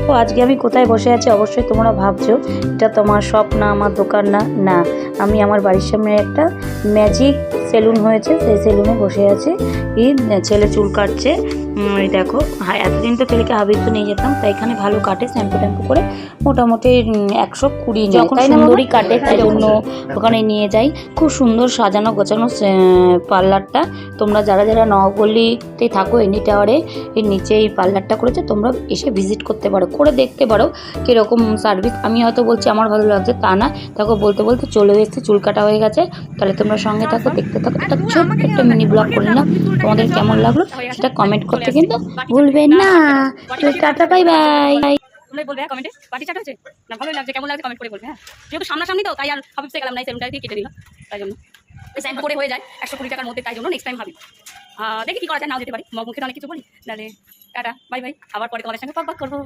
দেখো আজকে আমি কোথায় বসে আছি অবশ্যই তোমরা ভাবছো এটা তোমার শপ না, আমার দোকান না। না, আমি আমার বাড়ির সামনে একটা ম্যাজিক সেলুন হয়েছে, সেই সেলুনে বসে আছি। এই ছেলে চুল কাটছে। এই দেখো, এতদিন তো ছেলেকে হাবিব তো নিয়ে যেতাম, তাই এখানে ভালো কাটে, শ্যাম্পু ট্যাম্পু করে মোটামুটি 120 যখন সুন্দরী কাটে, তাই জন্য ওখানে নিয়ে যাই। খুব সুন্দর সাজানো গোছানো পার্লারটা। তোমরা যারা যারা নবপল্লীতে থাকো, এনি টাওয়ারে এর নিচে এই পার্লারটা করেছে, তোমরা এসে ভিজিট করতে পারো, করে দেখতে পারো কীরকম সার্ভিস। আমি হয়তো বলছি আমার ভালো লাগছে, তা না। দেখো বলতে বলতে চলে এসেছে, চুল কাটা হয়ে গেছে। তাহলে তোমরা সঙ্গে থাকো, দেখতে থাকো। একটা ছোট্ট একটা মিনি ব্লগ করে নিলাম, তোমাদের কেমন লাগলো সেটা কমেন্ট করতে কিন্তু ভুলবেন না। Tata, bye bye. তোমরাই বলবে কমেন্টে বাটি চাটা হয়েছে না, ভালোই লাগছে, কেমন লাগছে কমেন্ট করে বলবে। হ্যাঁ, যেহেতু সামনাসামনি তো, তাই আর হাবিবসে গেলাম না, সেলুনটা দিয়ে কেটে দিলাম, তাই জন্য এই শ্যাম্পু করে হয়ে যায় 120 টাকার মধ্যে, তাই জন্য নেক্সট টাইম হাবিব। দেখি কি করা যায়, নাও যেতে পারি, মুখে তো অনেক কিছু বলি। তাহলে টাটা, বাই বাই, আবার পরে তোমাদের সঙ্গে পাক করবো।